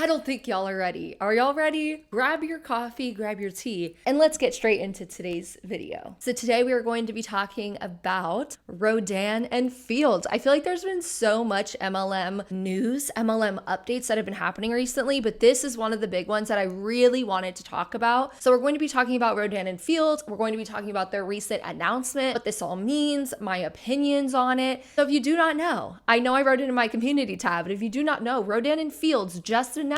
I don't think y'all are ready. Are y'all ready? Grab your coffee, grab your tea, and let's get straight into today's video. So today we are going to be talking about Rodan and Fields. I feel like there's been so much MLM news, MLM updates that have been happening recently, but this is one of the big ones that I really wanted to talk about. So we're going to be talking about Rodan and Fields. We're going to be talking about their recent announcement, what this all means, my opinions on it. So if you do not know, I know I wrote it in my community tab, but if you do not know, Rodan and Fields just announced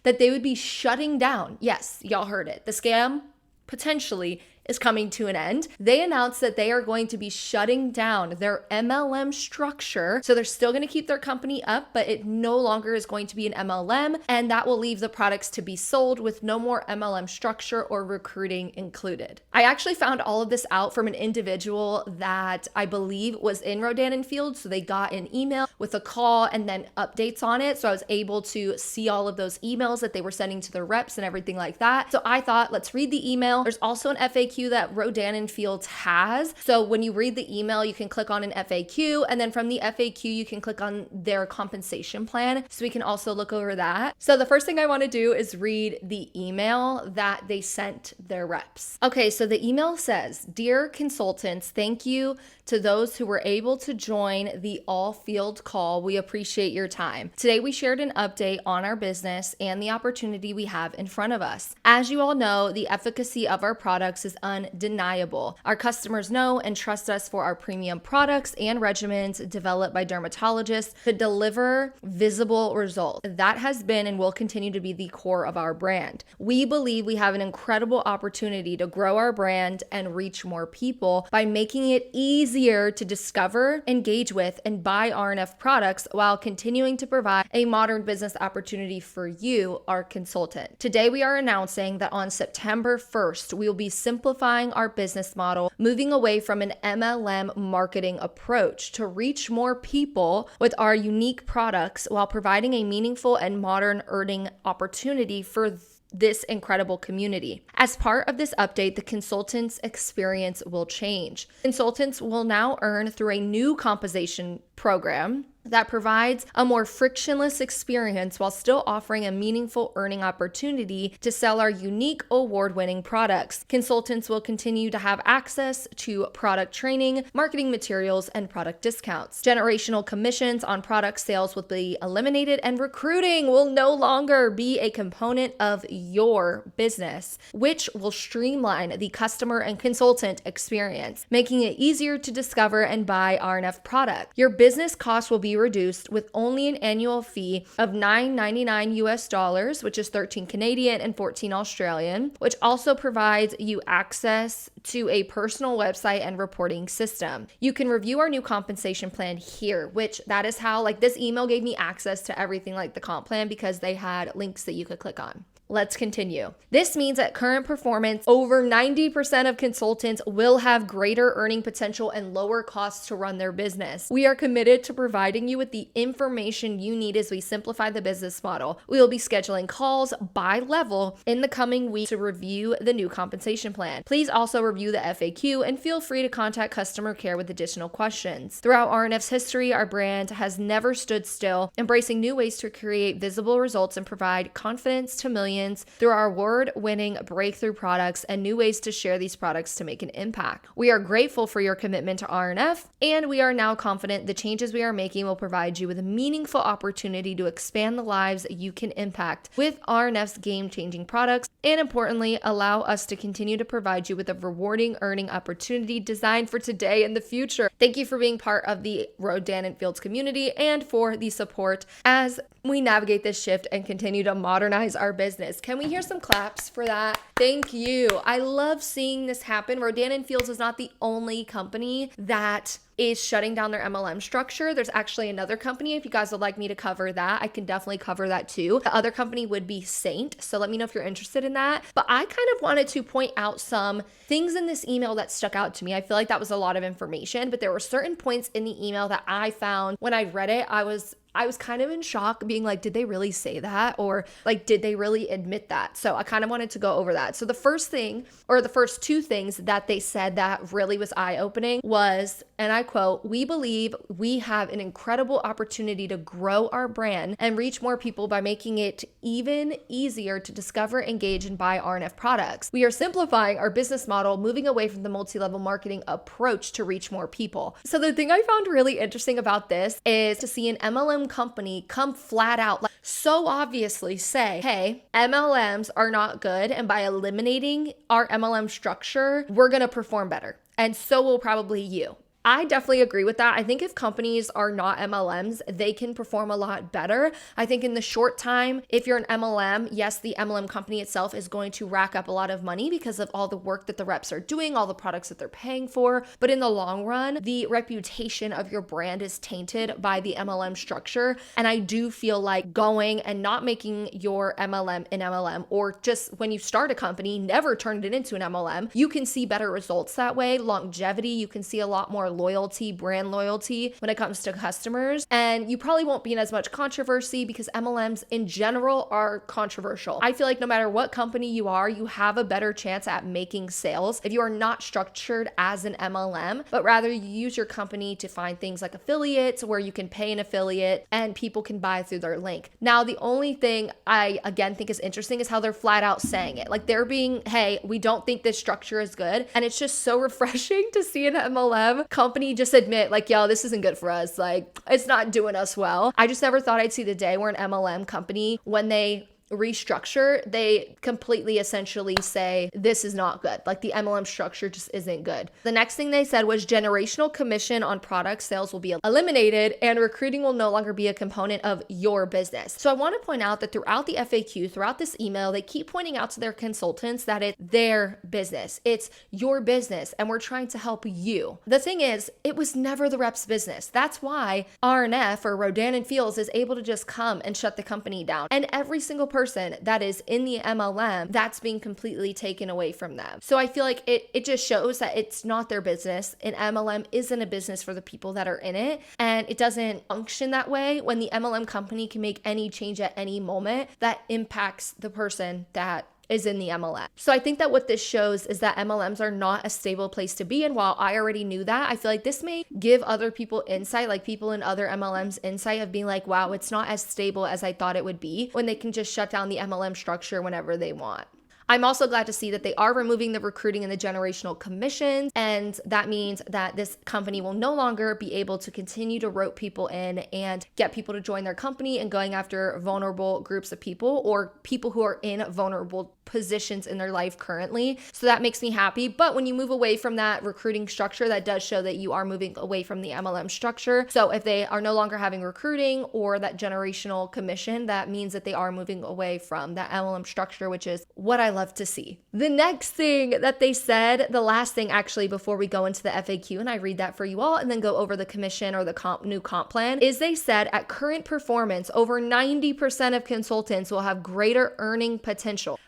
that they would be shutting down. Yes, y'all heard it. The scam potentially is coming to an end. They announced that they are going to be shutting down their MLM structure. So they're still going to keep their company up, but it no longer is going to be an MLM, and that will leave the products to be sold with no more MLM structure or recruiting included. I actually found all of this out from an individual that I believe was in Rodan and Fields. So they got an email with a call and then updates on it. So I was able to see all of those emails that they were sending to their reps and everything like that. So I thought, let's read the email. There's also an FAQ that Rodan and Fields has. So when you read the email, you can click on an FAQ, and then from the FAQ, you can click on their compensation plan. So we can also look over that. So the first thing I want to do is read the email that they sent their reps. Okay, so the email says, "Dear consultants, thank you to those who were able to join the all-field call. We appreciate your time. Today, we shared an update on our business and the opportunity we have in front of us. As you all know, the efficacy of our products is undeniable. Our customers know and trust us for our premium products and regimens developed by dermatologists to deliver visible results. That has been and will continue to be the core of our brand. We believe we have an incredible opportunity to grow our brand and reach more people by making it easier to discover, engage with, and buy RNF products while continuing to provide a modern business opportunity for you, our consultant. Today, we are announcing that on September 1st, we will be simplifying our business model, moving away from an MLM marketing approach to reach more people with our unique products while providing a meaningful and modern earning opportunity for this incredible community. As part of this update, the consultants' experience will change. Consultants will now earn through a new compensation program that provides a more frictionless experience while still offering a meaningful earning opportunity to sell our unique award-winning products. Consultants will continue to have access to product training, marketing materials, and product discounts. Generational commissions on product sales will be eliminated, and recruiting will no longer be a component of your business, which will streamline the customer and consultant experience, making it easier to discover and buy RNF product. Your business costs will be reduced with only an annual fee of $9.99 US, which is 13 Canadian and 14 Australian, which also provides you access to a personal website and reporting system. You can review our new compensation plan here, which that is how, like, this email gave me access to everything like the comp plan because they had links that you could click on. Let's continue. This means at current performance, over 90% of consultants will have greater earning potential and lower costs to run their business. We are committed to providing you with the information you need as we simplify the business model. We will be scheduling calls by level in the coming week to review the new compensation plan. Please also review the FAQ and feel free to contact customer care with additional questions. Throughout RNF's history, our brand has never stood still, embracing new ways to create visible results and provide confidence to millions through our award-winning breakthrough products and new ways to share these products to make an impact. We are grateful for your commitment to RNF, and we are now confident the changes we are making will provide you with a meaningful opportunity to expand the lives you can impact with RNF's game-changing products, and importantly, allow us to continue to provide you with a rewarding earning opportunity designed for today and the future. Thank you for being part of the Rodan and Fields community and for the support as we navigate this shift and continue to modernize our business. Can we hear some claps for that? Thank you. I love seeing this happen. Rodan and Fields is not the only company that is shutting down their MLM structure. There's actually another company. If you guys would like me to cover that, I can definitely cover that too. The other company would be Saint. So let me know if you're interested in that. But I kind of wanted to point out some things in this email that stuck out to me. I feel like that was a lot of information, but there were certain points in the email that I found when I read it, I was kind of in shock, being like, did they really say that? Or like, did they really admit that? So I kind of wanted to go over that. So the first thing, or the first two things that they said that really was eye-opening was and I quote, "We believe we have an incredible opportunity to grow our brand and reach more people by making it even easier to discover, engage, and buy RNF products. We are simplifying our business model, moving away from the multi-level marketing approach to reach more people." So the thing I found really interesting about this is to see an MLM company come flat out, like so obviously say, hey, MLMs are not good, and by eliminating our MLM structure, we're going to perform better. And so will probably you. I definitely agree with that. I think if companies are not MLMs, they can perform a lot better. I think in the short time, if you're an MLM, yes, the MLM company itself is going to rack up a lot of money because of all the work that the reps are doing, all the products that they're paying for. But in the long run, the reputation of your brand is tainted by the MLM structure. And I do feel like going and not making your MLM an MLM, or just when you start a company, never turn it into an MLM, you can see better results that way. Longevity, you can see a lot more loyalty, brand loyalty when it comes to customers. And you probably won't be in as much controversy because MLMs in general are controversial. I feel like no matter what company you are, you have a better chance at making sales if you are not structured as an MLM, but rather you use your company to find things like affiliates where you can pay an affiliate and people can buy through their link. Now, the only thing I again think is interesting is how they're flat out saying it. Like they're being, hey, we don't think this structure is good. And it's just so refreshing to see an MLM company just admit like, yo, this isn't good for us. Like it's not doing us well. I just never thought I'd see the day where an MLM company, when they restructure, they completely essentially say this is not good. Like the MLM structure just isn't good. The next thing they said was generational commission on product sales will be eliminated and recruiting will no longer be a component of your business. So I want to point out that throughout the FAQ, throughout this email, they keep pointing out to their consultants that it's their business. It's your business and we're trying to help you. The thing is, it was never the rep's business. That's why RNF or Rodan and Fields is able to just come and shut the company down. And every single person that is in the MLM, that's being completely taken away from them. So I feel like it just shows that it's not their business. An MLM isn't a business for the people that are in it. And it doesn't function that way when the MLM company can make any change at any moment that impacts the person that is in the MLM. So I think that what this shows is that MLMs are not a stable place to be. And while I already knew that, I feel like this may give other people insight, like people in other MLMs insight of being like, wow, it's not as stable as I thought it would be when they can just shut down the MLM structure whenever they want. I'm also glad to see that they are removing the recruiting and the generational commissions. And that means that this company will no longer be able to continue to rope people in and get people to join their company and going after vulnerable groups of people or people who are in vulnerable positions in their life currently. So that makes me happy. But when you move away from that recruiting structure, that does show that you are moving away from the MLM structure. So if they are no longer having recruiting or that generational commission, that means that they are moving away from that MLM structure, which is what I love to see. The next thing that they said, the last thing actually before we go into the FAQ, and I read that for you all and then go over the commission or the new comp plan, is they said at current performance, over 90% of consultants will have greater earning potential,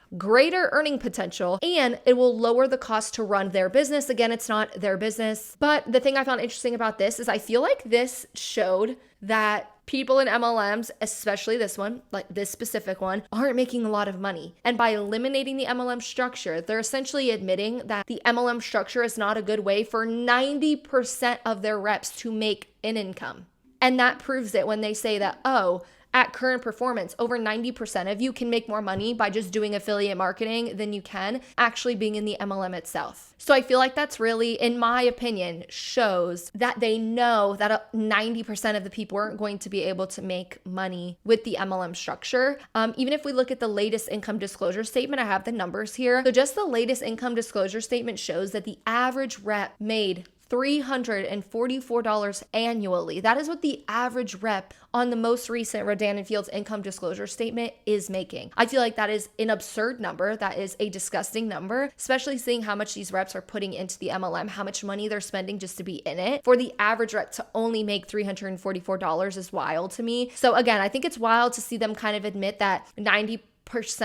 and it will lower the cost to run their business. Again, it's not their business. But the thing I found interesting about this is I feel like this showed that people in MLMs, especially this one, like this specific one, aren't making a lot of money. And by eliminating the MLM structure, they're essentially admitting that the MLM structure is not a good way for 90% of their reps to make an income. And that proves it when they say that, oh, at current performance, over 90% of you can make more money by just doing affiliate marketing than you can actually being in the MLM itself. So I feel like that's really, in my opinion, shows that they know that 90% of the people aren't going to be able to make money with the MLM structure. Even if we look at the latest income disclosure statement, I have the numbers here. So just the latest income disclosure statement shows that the average rep made $344 annually. That is what the average rep on the most recent Rodan and Fields income disclosure statement is making. I feel like that is an absurd number. That is a disgusting number, especially seeing how much these reps are putting into the MLM, how much money they're spending just to be in it. For the average rep to only make $344 is wild to me. So again, I think it's wild to see them kind of admit that 90%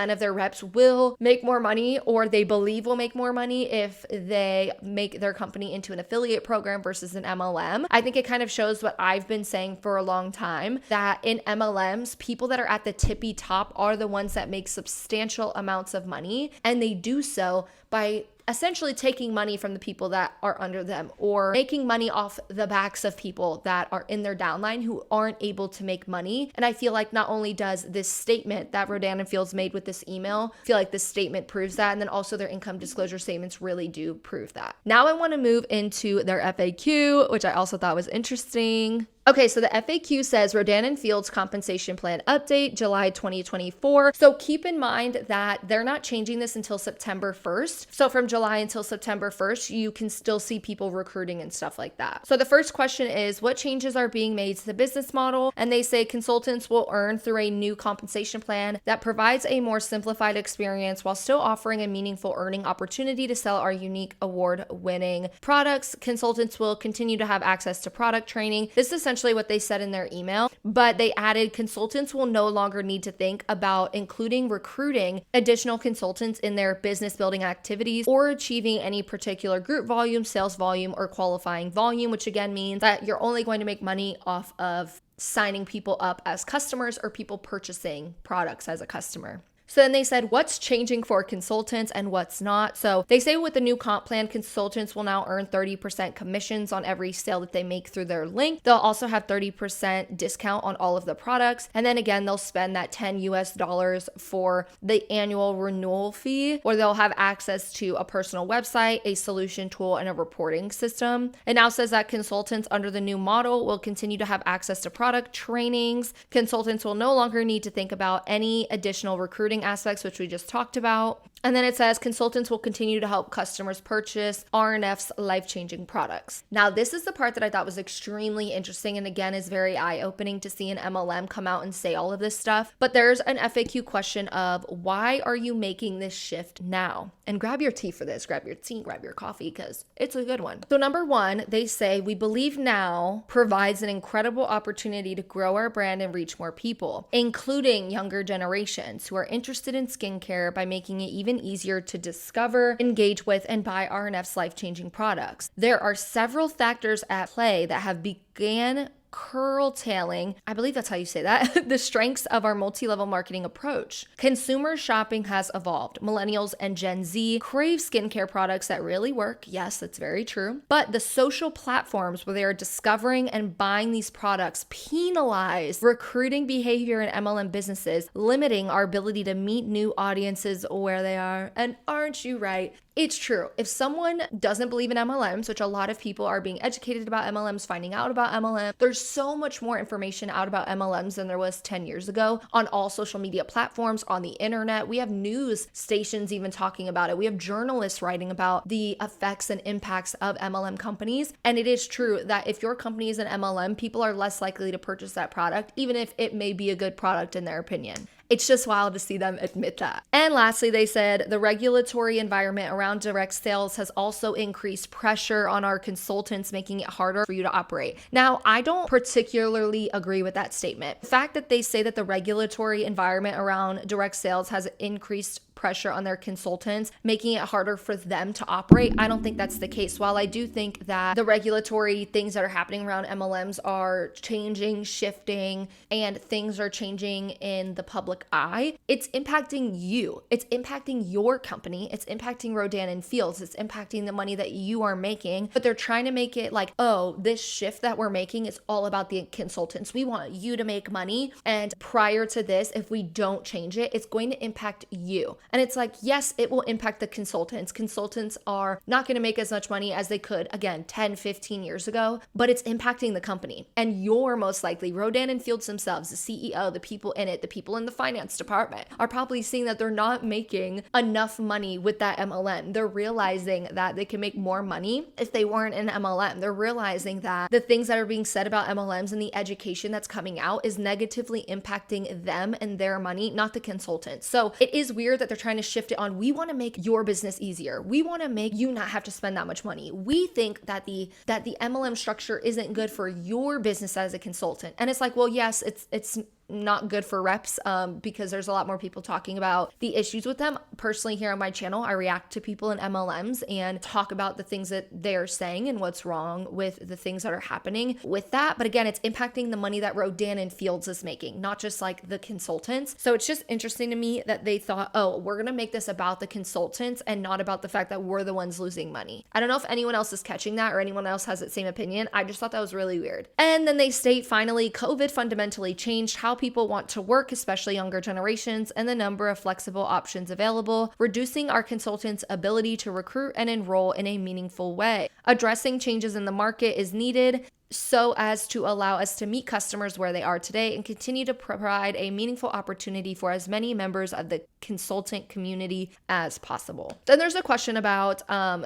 of their reps will make more money, or they believe will make more money if they make their company into an affiliate program versus an MLM. I think it kind of shows what I've been saying for a long time, that in MLMs, people that are at the tippy top are the ones that make substantial amounts of money, and they do so by essentially taking money from the people that are under them or making money off the backs of people that are in their downline who aren't able to make money. And I feel like not only does this statement that Rodan and Fields made with this email, I feel like this statement proves that, and then also their income disclosure statements really do prove that. Now I want to move into their FAQ, which I also thought was interesting. Okay, so the FAQ says Rodan and Fields compensation plan update, July 2024. So keep in mind that they're not changing this until September 1st. So from July until September 1st, you can still see people recruiting and stuff like that. So the first question is, what changes are being made to the business model? And they say consultants will earn through a new compensation plan that provides a more simplified experience while still offering a meaningful earning opportunity to sell our unique award-winning products. Consultants will continue to have access to product training. This is essentially what they said in their email, but they added consultants will no longer need to think about including recruiting additional consultants in their business building activities or achieving any particular group volume, sales volume, or qualifying volume, which again means that you're only going to make money off of signing people up as customers or people purchasing products as a customer. So then they said, what's changing for consultants and what's not? So they say with the new comp plan, consultants will now earn 30% commissions on every sale that they make through their link. They'll also have 30% discount on all of the products. And then again, they'll spend that $10 for the annual renewal fee, or they'll have access to a personal website, a solution tool, and a reporting system. It now says that consultants under the new model will continue to have access to product trainings. Consultants will no longer need to think about any additional recruiting aspects, which we just talked about. And then it says consultants will continue to help customers purchase RNF's life-changing products. Now, this is the part that I thought was extremely interesting and again is very eye-opening to see an MLM come out and say all of this stuff. But there's an FAQ question of why are you making this shift now? And grab your tea for this, grab your tea, grab your coffee, because it's a good one. So number one, they say, we believe now provides an incredible opportunity to grow our brand and reach more people, including younger generations who are interested in skincare by making it even easier to discover, engage with, and buy RNF's life-changing products. There are several factors at play that have began curtailing, I believe that's how you say that, the strengths of our multi-level marketing approach. Consumer shopping has evolved. Millennials and Gen Z crave skincare products that really work. Yes, that's very true. But the social platforms where they are discovering and buying these products penalize recruiting behavior in MLM businesses, limiting our ability to meet new audiences where they are. And aren't you right? It's true. If someone doesn't believe in MLMs, which a lot of people are being educated about MLMs, finding out about MLM, there's so much more information out about MLMs than there was 10 years ago on all social media platforms, on the internet. We have news stations even talking about it. We have journalists writing about the effects and impacts of MLM companies. And it is true that if your company is an MLM, people are less likely to purchase that product, even if it may be a good product in their opinion. It's just wild to see them admit that. And lastly, they said the regulatory environment around direct sales has also increased pressure on our consultants, making it harder for you to operate. Now, I don't particularly agree with that statement. The fact that they say that the regulatory environment around direct sales has increased pressure on their consultants, making it harder for them to operate, I don't think that's the case. While I do think that the regulatory things that are happening around MLMs are changing, shifting, and things are changing in the public eye, it's impacting you. It's impacting your company. It's impacting Rodan and Fields. It's impacting the money that you are making. But they're trying to make it like, oh, this shift that we're making is all about the consultants. We want you to make money. And prior to this, if we don't change it, it's going to impact you. And it's like, yes, it will impact the consultants. Consultants are not going to make as much money as they could, again, 10, 15 years ago, but it's impacting the company. And you're most likely, Rodan and Fields themselves, the CEO, the people in it, the people in the finance department, are probably seeing that they're not making enough money with that MLM. They're realizing that they can make more money if they weren't in MLM. They're realizing that the things that are being said about MLMs and the education that's coming out is negatively impacting them and their money, not the consultants. So it is weird that they're trying to shift it on. We want to make your business easier. We want to make you not have to spend that much money. We think that the MLM structure isn't good for your business as a consultant. And it's like, well, yes, it's not good for reps because there's a lot more people talking about the issues with them. Personally, here on my channel, I react to people in MLMs and talk about the things that they're saying and what's wrong with the things that are happening with that. But again, it's impacting the money that Rodan and Fields is making, not just like the consultants. So it's just interesting to me that they thought, oh, we're going to make this about the consultants and not about the fact that we're the ones losing money. I don't know if anyone else is catching that or anyone else has that same opinion. I just thought that was really weird. And then they state, finally, COVID fundamentally changed how people want to work, especially younger generations, and the number of flexible options available, reducing our consultants' ability to recruit and enroll in a meaningful way. Addressing changes in the market is needed so as to allow us to meet customers where they are today and continue to provide a meaningful opportunity for as many members of the consultant community as possible. Then there's a question about,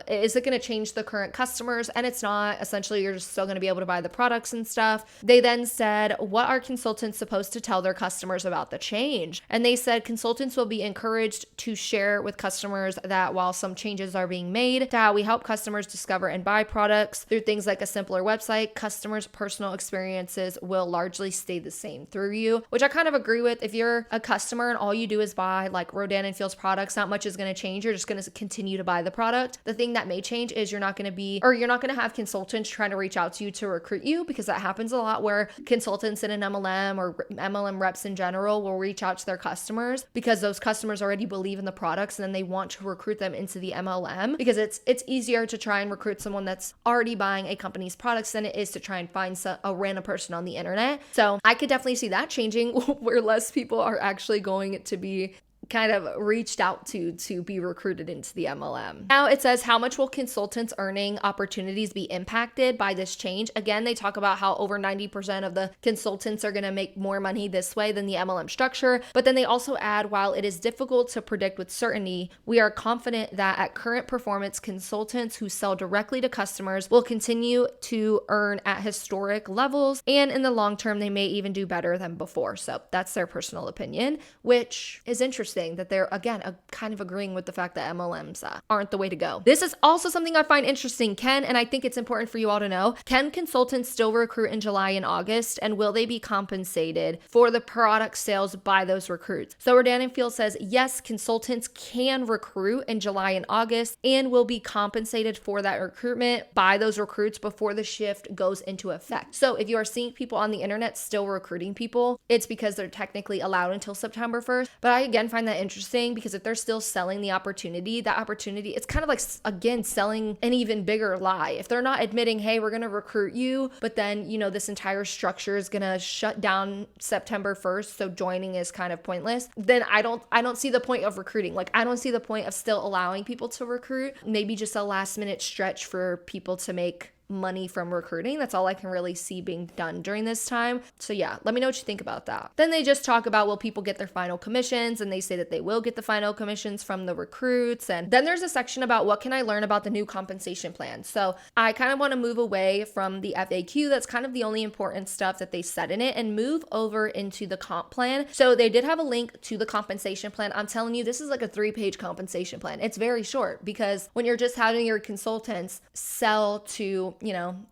is it going to change the current customers? And it's not. Essentially, you're just still going to be able to buy the products and stuff. They then said, what are consultants supposed to tell their customers about the change? And they said consultants will be encouraged to share with customers that while some changes are being made to how we help customers discover and buy products through things like a simpler website, customers' personal experiences will largely stay the same through you, which I kind of agree with. If you're a customer and all you do is buy like Rodan and Fields products, not much is going to change. You're just going to continue to buy the product. The thing that may change is you're not going to have consultants trying to reach out to you to recruit you, because that happens a lot where consultants in an MLM or MLM reps in general will reach out to their customers because those customers already believe in the products and then they want to recruit them into the MLM, because it's easier to try and recruit someone that's already buying a company's products than it is to try and find a random person on the internet. So I could definitely see that changing where less people are actually going to be kind of reached out to be recruited into the MLM. Now it says, how much will consultants' earning opportunities be impacted by this change? Again, they talk about how over 90% of the consultants are going to make more money this way than the MLM structure. But then they also add, while it is difficult to predict with certainty, we are confident that at current performance, consultants who sell directly to customers will continue to earn at historic levels. And in the long term, they may even do better than before. So that's their personal opinion, which is interesting. That they're, again, kind of agreeing with the fact that MLMs aren't the way to go. This is also something I find interesting. And I think it's important for you all to know, can consultants still recruit in July and August? And will they be compensated for the product sales by those recruits? So Rodan and Fields says, yes, consultants can recruit in July and August and will be compensated for that recruitment by those recruits before the shift goes into effect. So if you are seeing people on the internet still recruiting people, it's because they're technically allowed until September 1st. But I, again, find that interesting, because if they're still selling the opportunity, it's kind of like, again, selling an even bigger lie. If they're not admitting, hey, we're going to recruit you, but then, this entire structure is going to shut down September 1st, so joining is kind of pointless, then I don't see the point of recruiting. Like, I don't see the point of still allowing people to recruit. Maybe just a last minute stretch for people to make money from recruiting. That's all I can really see being done during this time. So yeah, let me know what you think about that. Then they just talk about, will people get their final commissions? And they say that they will get the final commissions from the recruits. And then there's a section about, what can I learn about the new compensation plan? So I kind of want to move away from the FAQ. That's kind of the only important stuff that they said in it, and move over into the comp plan. So they did have a link to the compensation plan. I'm telling you, this is like a 3-page compensation plan. It's very short, because when you're just having your consultants sell to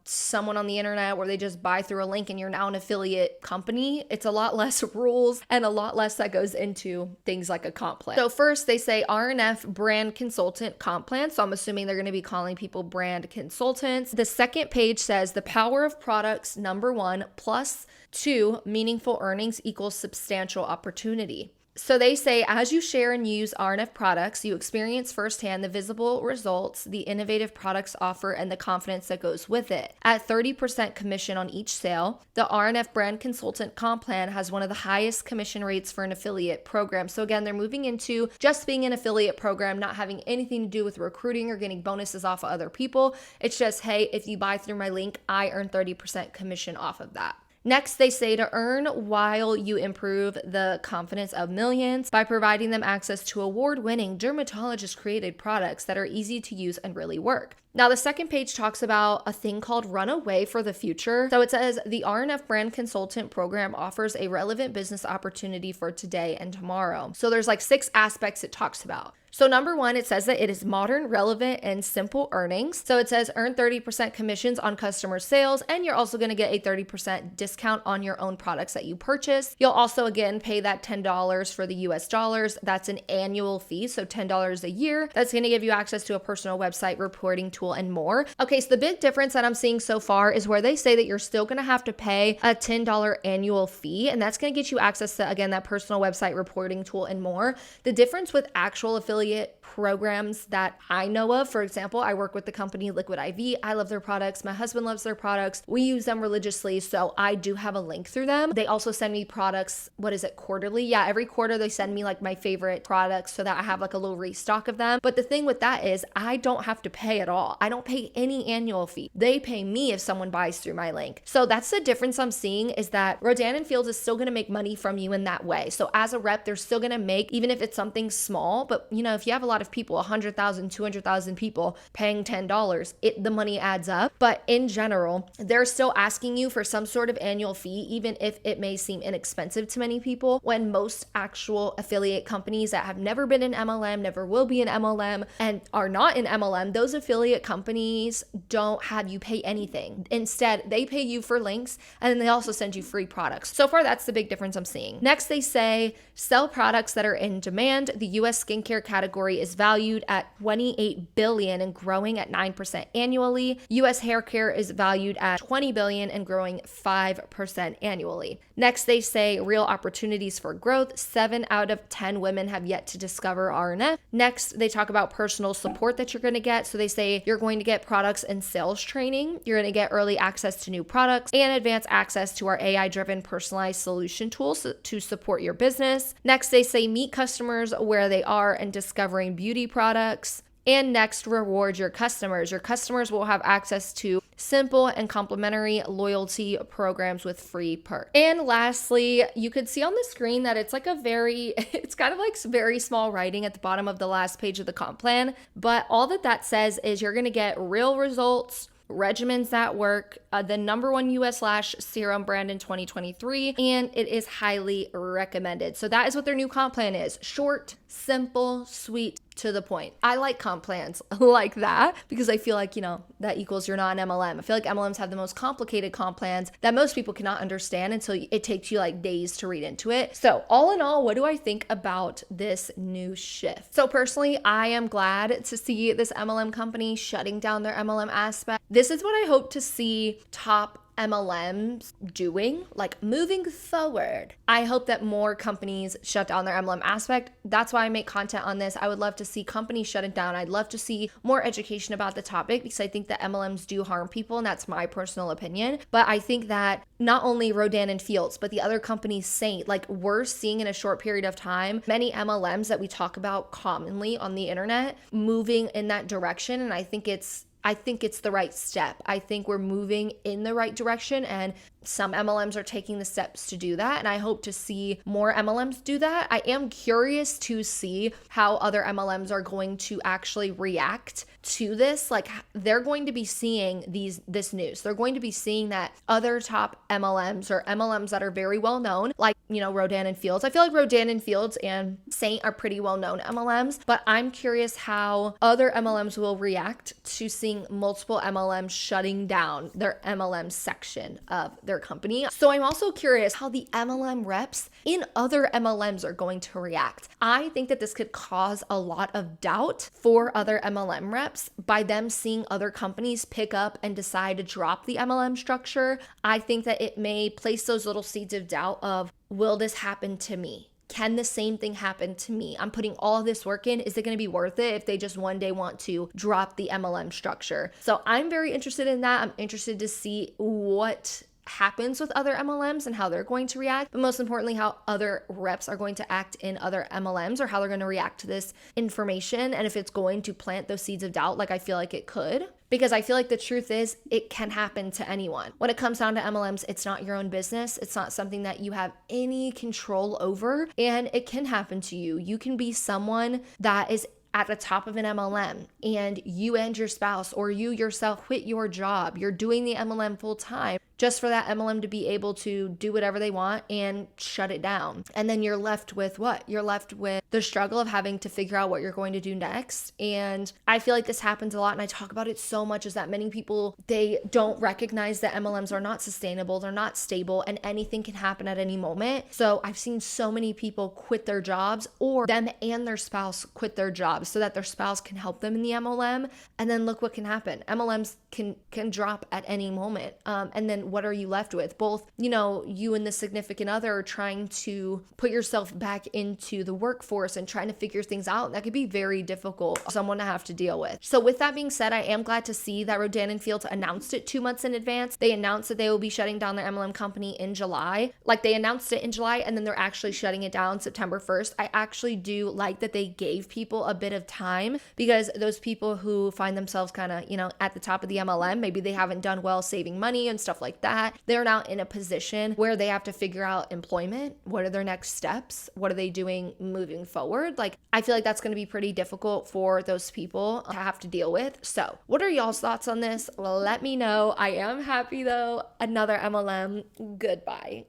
someone on the internet where they just buy through a link and you're now an affiliate company, it's a lot less rules and a lot less that goes into things like a comp plan. So first they say RNF brand consultant comp plan. So I'm assuming they're going to be calling people brand consultants. The second page says the power of products, number 1, plus 2, meaningful earnings equals substantial opportunity. So they say, as you share and use RNF products, you experience firsthand the visible results the innovative products offer and the confidence that goes with it. At 30% commission on each sale, the RNF brand consultant comp plan has one of the highest commission rates for an affiliate program. So again, they're moving into just being an affiliate program, not having anything to do with recruiting or getting bonuses off of other people. It's just, hey, if you buy through my link, I earn 30% commission off of that. Next, they say to earn while you improve the confidence of millions by providing them access to award-winning dermatologist-created products that are easy to use and really work. Now, the second page talks about a thing called Runaway for the Future. So it says the RNF Brand Consultant Program offers a relevant business opportunity for today and tomorrow. So there's like 6 aspects it talks about. So number 1, it says that it is modern, relevant, and simple earnings. So it says earn 30% commissions on customer sales, and you're also going to get a 30% discount on your own products that you purchase. You'll also, again, pay that $10 for the US dollars. That's an annual fee, so $10 a year. That's going to give you access to a personal website, reporting tool, and more. Okay, so the big difference that I'm seeing so far is where they say that you're still going to have to pay a $10 annual fee, and that's going to get you access to, again, that personal website, reporting tool, and more. The difference with actual affiliate programs that I know of, for example, I work with the company Liquid IV. I love their products. My husband loves their products. We use them religiously, so I do have a link through them. They also send me products, quarterly? Yeah, every quarter they send me like my favorite products so that I have like a little restock of them. But the thing with that is I don't have to pay at all. I don't pay any annual fee. They pay me if someone buys through my link. So that's the difference I'm seeing, is that Rodan and Fields is still going to make money from you in that way. So as a rep, they're still going to make, even if it's something small, but if you have a lot of people, 100,000, 200,000 people paying $10, the money adds up. But in general, they're still asking you for some sort of annual fee, even if it may seem inexpensive to many people, when most actual affiliate companies that have never been in MLM, never will be in MLM, and are not in MLM, those affiliate companies don't have you pay anything. Instead, they pay you for links, and then they also send you free products. So far, that's the big difference I'm seeing. Next, they say sell products that are in demand. The US skincare category is valued at $28 billion and growing at 9% annually. US hair care is valued at $20 billion and growing 5% annually. Next, they say real opportunities for growth. 7 out of 10 women have yet to discover RNF. Next, they talk about personal support that you're going to get. So they say you're going to get products and sales training. You're going to get early access to new products and advanced access to our AI-driven personalized solution tools to support your business. Next, they say meet customers where they are and discovering beauty products. And next, reward your customers. Your customers will have access to simple and complimentary loyalty programs with free perks. And lastly, you could see on the screen that it's it's kind of like very small writing at the bottom of the last page of the comp plan. But all that says is you're going to get real results, regimens that work, the #1 US lash serum brand in 2023, and it is highly recommended. So that is what their new comp plan is. Short, simple, sweet, to the point. I like comp plans like that because I feel like, that equals you're not an MLM. I feel like MLMs have the most complicated comp plans that most people cannot understand until it takes you like days to read into it. So all in all, what do I think about this new shift? So personally, I am glad to see this MLM company shutting down their MLM aspect. This is what I hope to see top MLMs doing, like moving forward. I hope that more companies shut down their MLM aspect. That's why I make content on this. I would love to see companies shut it down. I'd love to see more education about the topic because I think that MLMs do harm people, and that's my personal opinion. But I think that not only Rodan and Fields, but the other companies Saint, like we're seeing in a short period of time, many MLMs that we talk about commonly on the internet moving in that direction. And I think it's the right step. I think we're moving in the right direction, and some MLMs are taking the steps to do that, and I hope to see more MLMs do that. I am curious to see how other MLMs are going to actually react to this. Like, they're going to be seeing this news. They're going to be seeing that other top MLMs or MLMs that are very well known, like, Rodan and Fields. I feel like Rodan and Fields and Saint are pretty well known MLMs, but I'm curious how other MLMs will react to seeing multiple MLMs shutting down their MLM section of their company. So I'm also curious how the MLM reps in other MLMs are going to react. I think that this could cause a lot of doubt for other MLM reps by them seeing other companies pick up and decide to drop the MLM structure. I think that it may place those little seeds of doubt of, will this happen to me? Can the same thing happen to me? I'm putting all this work in. Is it going to be worth it if they just one day want to drop the MLM structure? So I'm very interested in that. I'm interested to see what happens with other MLMs and how they're going to react, but most importantly, how other reps are going to act in other MLMs or how they're going to react to this information, and if it's going to plant those seeds of doubt like I feel like it could. Because I feel like the truth is it can happen to anyone. When it comes down to MLMs, it's not your own business. It's not something that you have any control over, and it can happen to you. You can be someone that is at the top of an MLM and you and your spouse or you yourself quit your job, you're doing the MLM full time just for that MLM to be able to do whatever they want and shut it down. And then you're left with what? You're left with the struggle of having to figure out what you're going to do next. And I feel like this happens a lot, and I talk about it so much, is that many people, they don't recognize that MLMs are not sustainable, they're not stable, and anything can happen at any moment. So I've seen so many people quit their jobs, or them and their spouse quit their jobs so that their spouse can help them in the MLM. And then look what can happen. MLMs can drop at any moment. And then what are you left with? Both, you and the significant other are trying to put yourself back into the workforce and trying to figure things out. That could be very difficult for someone to have to deal with. So with that being said, I am glad to see that Rodan and Fields announced it 2 months in advance. They announced that they will be shutting down their MLM company in July. Like, they announced it in July and then they're actually shutting it down September 1st. I actually do like that they gave people a bit of time, because those people who find themselves kind of, at the top of the MLM, maybe they haven't done well saving money and stuff like that. They're now in a position where they have to figure out employment. What are their next steps? What are they doing moving forward? Like, I feel like that's going to be pretty difficult for those people to have to deal with. So what are y'all's thoughts on this? Let me know. I am happy though. Another MLM. Goodbye.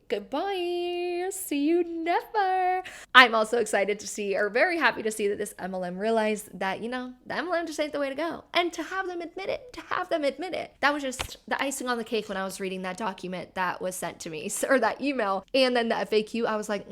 See you never. I'm also excited to see, or very happy to see, that this MLM realized that, the MLM just ain't the way to go. And to have them admit it, that was just the icing on the cake when I was reading that document that was sent to me, or that email, and then the FAQ. I was like,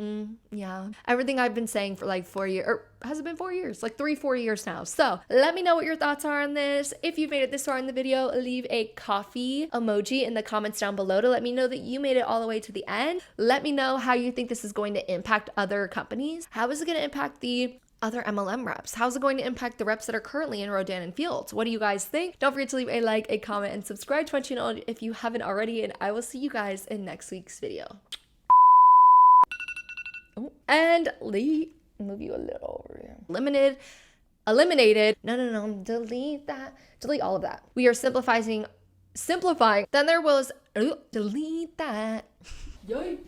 yeah, everything I've been saying for like 4 years, or has it been 4 years? Like 3-4 years now. So let me know what your thoughts are on this. If you've made it this far in the video, leave a coffee emoji in the comments down below to let me know that you made it all the way to the end. Let me know how you think this is going to impact other companies. How is it going to impact the other MLM reps? How's it going to impact the reps that are currently in Rodan and Fields? What do you guys think? Don't forget to leave a like, a comment, and subscribe to my channel if you haven't already, and I will see you guys in next week's video. Oh, and move you a little over here. Eliminated. No, delete that. Delete all of that. We are simplifying. Then there was, delete that. Yay.